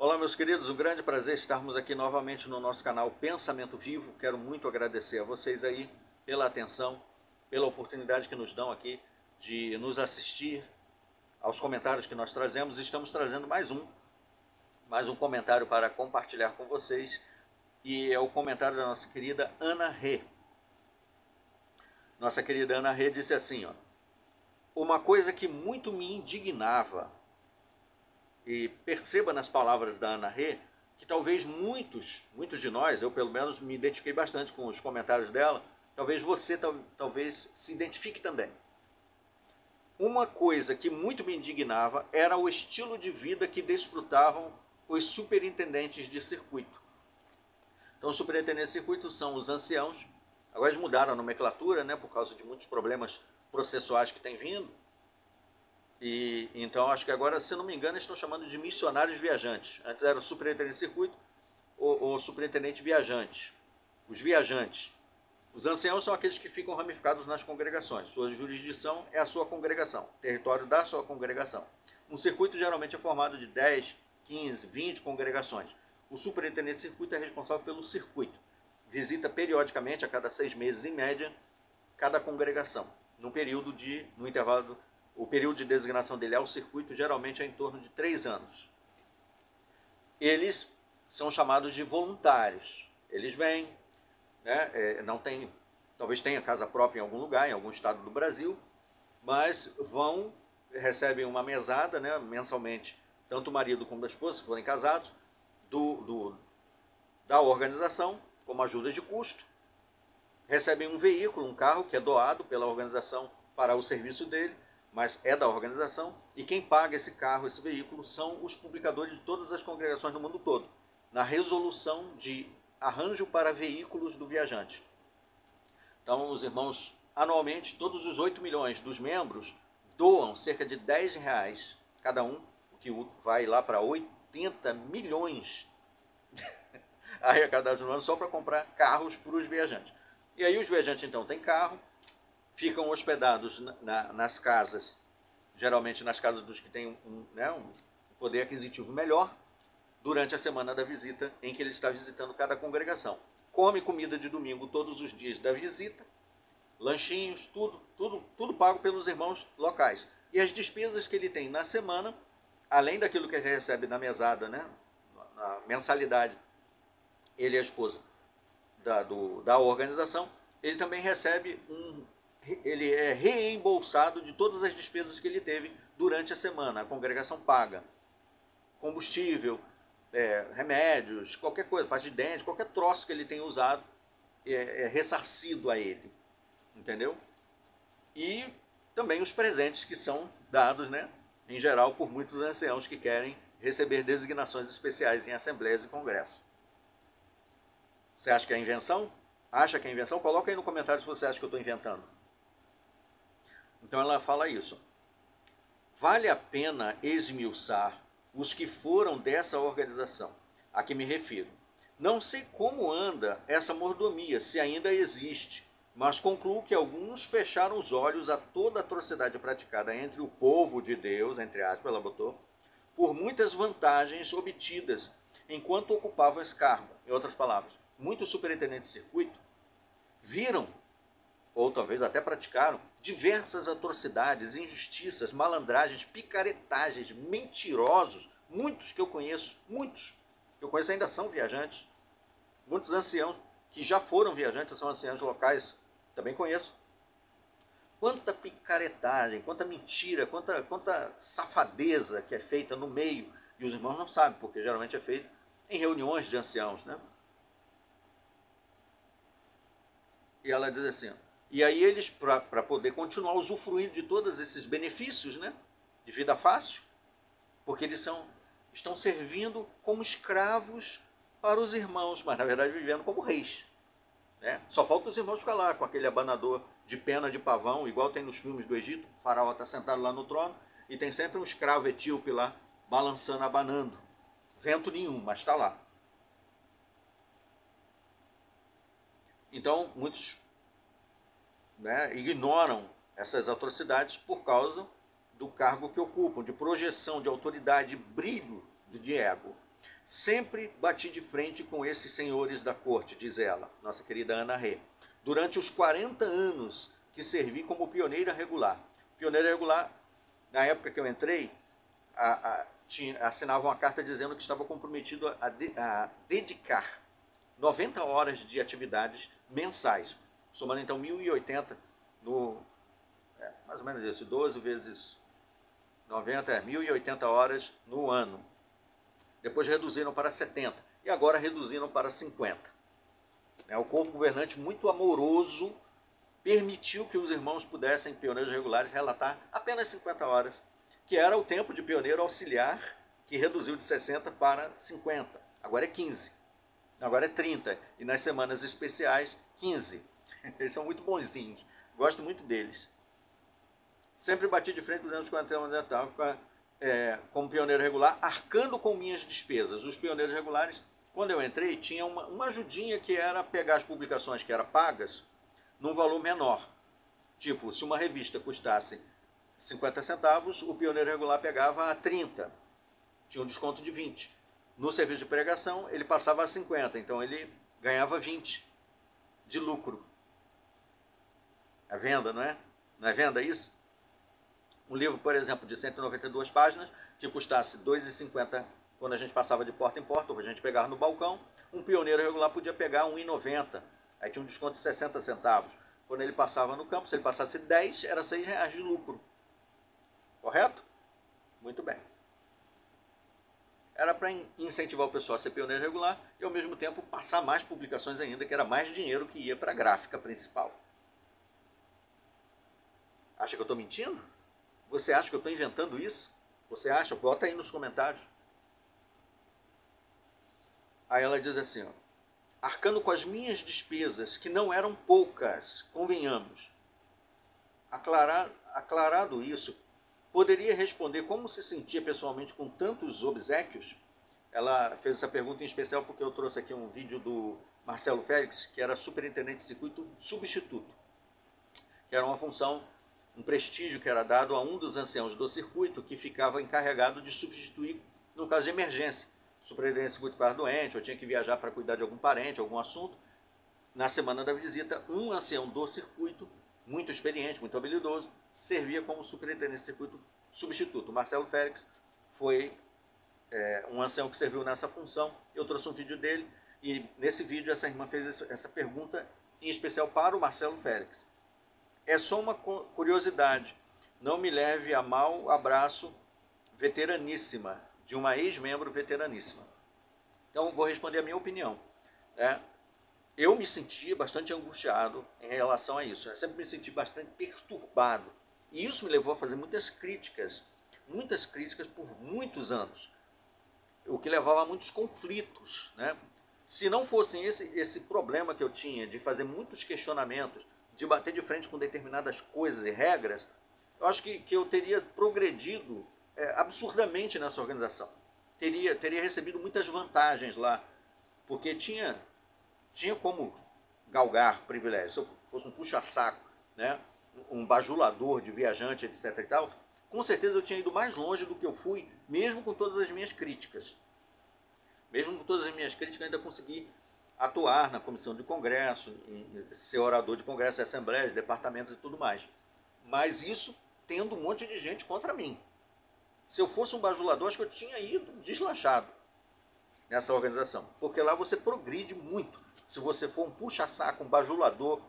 Olá, meus queridos, um grande prazer estarmos aqui novamente no nosso canal Pensamento Vivo. Quero muito agradecer a vocês aí pela atenção, pela oportunidade que nos dão aqui de nos assistir aos comentários que nós trazemos. Estamos trazendo mais um comentário para compartilhar com vocês, e é o comentário da nossa querida Ana Rê. Nossa querida Ana Rê disse assim, ó: uma coisa que muito me indignava, e perceba nas palavras da Ana Rê que talvez muitos de nós, eu pelo menos me identifiquei bastante com os comentários dela, talvez você talvez se identifique também. Uma coisa que muito me indignava era o estilo de vida que desfrutavam os superintendentes de circuito. Então, os superintendentes de circuito são os anciãos. Agora eles mudaram a nomenclatura, né, por causa de muitos problemas processuais que têm vindo. E então acho que agora, se não me engano, estão chamando de missionários viajantes. Antes era o superintendente de circuito ou superintendente viajante. Os viajantes. Os anciãos são aqueles que ficam ramificados nas congregações. Sua jurisdição é a sua congregação, território da sua congregação. Um circuito geralmente é formado de 10, 15, 20 congregações. O superintendente de circuito é responsável pelo circuito. Visita periodicamente, a cada 6 meses em média, cada congregação. No intervalo, o período de designação dele ao circuito geralmente é em torno de 3 anos. Eles são chamados de voluntários. Eles vêm, né, não tem, talvez tenha casa própria em algum lugar, em algum estado do Brasil, mas recebem uma mesada, né, mensalmente, tanto o marido como a esposa, se forem casados, da organização, como ajuda de custo. Recebem um veículo, um carro, que é doado pela organização para o serviço dele, mas é da organização, e quem paga esse carro, esse veículo, são os publicadores de todas as congregações no mundo todo, na resolução de arranjo para veículos do viajante. Então, os irmãos, anualmente, todos os 8 milhões dos membros doam cerca de R$10 cada um, o que vai lá para 80 milhões arrecadados no ano só para comprar carros para os viajantes. E aí os viajantes, então, têm carro, ficam hospedados nas casas, geralmente nas casas dos que têm um poder aquisitivo melhor, durante a semana da visita em que ele está visitando cada congregação. Come comida de domingo todos os dias da visita, lanchinhos, tudo pago pelos irmãos locais. E as despesas que ele tem na semana, além daquilo que ele recebe na mesada, né, na mensalidade, ele e a esposa da organização, ele também recebe ele é reembolsado de todas as despesas que ele teve durante a semana. A congregação paga combustível, remédios, qualquer coisa, parte de dente, qualquer troço que ele tenha usado é ressarcido a ele, entendeu? E também os presentes que são dados, né, em geral, por muitos anciãos que querem receber designações especiais em assembleias e congressos. Você acha que é invenção? Acha que é invenção? Coloca aí no comentário se você acha que eu estou inventando. Então ela fala isso. Vale a pena esmiuçar os que foram dessa organização a que me refiro. Não sei como anda essa mordomia, se ainda existe, mas concluo que alguns fecharam os olhos a toda a atrocidade praticada entre o povo de Deus, entre aspas, ela botou, por muitas vantagens obtidas enquanto ocupavam esse cargo. Em outras palavras, muitos superintendentes de circuito viram, ou talvez até praticaram, diversas atrocidades, injustiças, malandragens, picaretagens, mentirosos. Muitos que eu conheço ainda são viajantes. Muitos anciãos que já foram viajantes, são anciãos locais, também conheço. Quanta picaretagem, quanta mentira, quanta safadeza que é feita no meio, e os irmãos não sabem, porque geralmente é feito em reuniões de anciãos, né? E ela diz assim, e aí eles, para poder continuar usufruindo de todos esses benefícios, né, de vida fácil, porque eles estão servindo como escravos para os irmãos, mas na verdade vivendo como reis, né? Só falta os irmãos ficar lá com aquele abanador de pena de pavão, igual tem nos filmes do Egito. O faraó está sentado lá no trono e tem sempre um escravo etíope lá, balançando, abanando. Vento nenhum, mas está lá. Então, muitos, né, ignoram essas atrocidades por causa do cargo que ocupam, de projeção, de autoridade, brilho de ego. Sempre bati de frente com esses senhores da corte, diz ela, nossa querida Ana Rê, durante os 40 anos que servi como pioneira regular. Pioneira regular, na época que eu entrei, assinava uma carta dizendo que estava comprometido a dedicar 90 horas de atividades mensais, somando então 1.080 mais ou menos isso, 12 vezes 90, 1.080 horas no ano. Depois reduziram para 70 e agora reduziram para 50. O corpo governante, muito amoroso, permitiu que os irmãos pudessem, pioneiros regulares, relatar apenas 50 horas, que era o tempo de pioneiro auxiliar, que reduziu de 60 para 50. Agora é 15. Agora é 30. E nas semanas especiais, 15. Eles são muito bonzinhos. Gosto muito deles. Sempre bati de frente durante os 40 anos de Natal, como pioneiro regular, arcando com minhas despesas. Os pioneiros regulares, quando eu entrei, tinha uma ajudinha que era pegar as publicações que eram pagas num valor menor. Tipo, se uma revista custasse 50 centavos, o pioneiro regular pegava a 30. Tinha um desconto de 20. No serviço de pregação, ele passava a 50. Então, ele ganhava 20 de lucro. É venda, não é? Não é venda isso? Um livro, por exemplo, de 192 páginas, que custasse R$ 2,50 quando a gente passava de porta em porta, ou a gente pegava no balcão, um pioneiro regular podia pegar R$ 1,90. Aí tinha um desconto de 60 centavos. Quando ele passava no campo, se ele passasse 10, era R$ 6 de lucro. Correto? Muito bem. Era para incentivar o pessoal a ser pioneiro regular e, ao mesmo tempo, passar mais publicações ainda, que era mais dinheiro que ia para a gráfica principal. Acha que eu estou mentindo? Você acha que eu estou inventando isso? Você acha? Bota aí nos comentários. Aí ela diz assim, ó, arcando com as minhas despesas, que não eram poucas, convenhamos. Aclarado isso, poderia responder como se sentia pessoalmente com tantos obséquios? Ela fez essa pergunta em especial porque eu trouxe aqui um vídeo do Marcelo Félix, que era superintendente de circuito substituto, que era uma função, um prestígio que era dado a um dos anciãos do circuito que ficava encarregado de substituir no caso de emergência. O superintendente de circuito ficava doente, ou tinha que viajar para cuidar de algum parente, algum assunto. Na semana da visita, um ancião do circuito, muito experiente, muito habilidoso, servia como superintendente de circuito substituto. O Marcelo Félix foi um ancião que serviu nessa função. Eu trouxe um vídeo dele, e nesse vídeo essa irmã fez essa pergunta em especial para o Marcelo Félix. É só uma curiosidade, não me leve a mal, abraço, veteraníssima, de uma ex-membro veteraníssima. Então vou responder a minha opinião. Eu me senti bastante angustiado em relação a isso. Eu sempre me senti bastante perturbado. E isso me levou a fazer muitas críticas por muitos anos. O que levava a muitos conflitos. Se não fosse esse problema que eu tinha de fazer muitos questionamentos, de bater de frente com determinadas coisas e regras, eu acho que eu teria progredido absurdamente nessa organização. Teria recebido muitas vantagens lá, porque tinha como galgar privilégios. Se eu fosse um puxa-saco, um bajulador de viajante, etc. e tal, com certeza eu tinha ido mais longe do que eu fui, mesmo com todas as minhas críticas. Mesmo com todas as minhas críticas, ainda consegui atuar na comissão de congresso, ser orador de congresso, de assembleias, departamentos e tudo mais. Mas isso tendo um monte de gente contra mim. Se eu fosse um bajulador, acho que eu tinha ido deslanchado nessa organização. Porque lá você progride muito. Se você for um puxa-saco, um bajulador,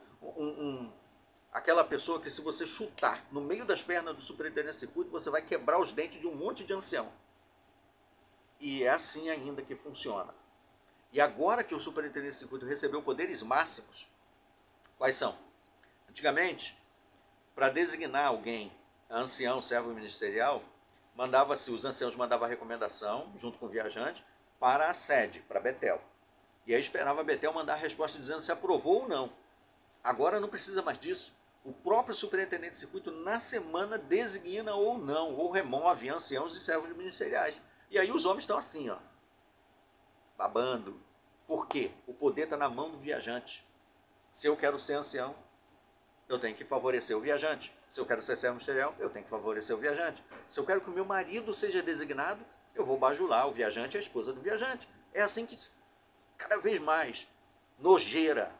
aquela pessoa que se você chutar no meio das pernas do superintendente de circuito, você vai quebrar os dentes de um monte de ancião. E é assim ainda que funciona. E agora que o superintendente de circuito recebeu poderes máximos, quais são? Antigamente, para designar alguém, ancião, servo ministerial, os anciãos mandavam a recomendação, junto com o viajante, para a sede, para Betel. E aí esperava a Betel mandar a resposta dizendo se aprovou ou não. Agora não precisa mais disso. O próprio superintendente de circuito, na semana, designa ou não, ou remove anciãos e servos ministeriais. E aí os homens estão assim, ó, babando. Por quê? O poder está na mão do viajante. Se eu quero ser ancião, eu tenho que favorecer o viajante. Se eu quero ser servo ministerial, eu tenho que favorecer o viajante. Se eu quero que o meu marido seja designado, eu vou bajular o viajante e a esposa do viajante. É assim que cada vez mais nojeira,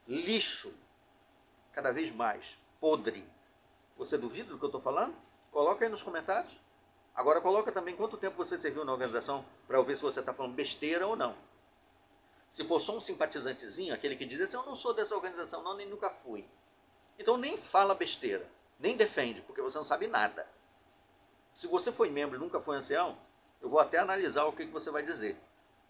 lixo, cada vez mais podre. Você duvida do que eu estou falando? Coloca aí nos comentários. Agora coloca também quanto tempo você serviu na organização para eu ver se você está falando besteira ou não. Se for só um simpatizantezinho, aquele que diz assim, eu não sou dessa organização não, nem nunca fui. Então nem fala besteira, nem defende, porque você não sabe nada. Se você foi membro e nunca foi ancião, eu vou até analisar o que você vai dizer.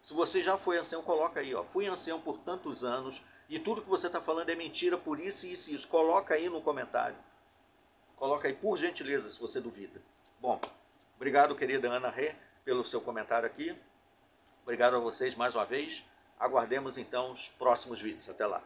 Se você já foi ancião, coloca aí, ó, fui ancião por tantos anos e tudo que você está falando é mentira por isso, isso e isso. Coloca aí no comentário. Coloca aí, por gentileza, se você duvida. Bom, obrigado, querida Ana Rê, pelo seu comentário aqui. Obrigado a vocês mais uma vez. Aguardemos então os próximos vídeos. Até lá.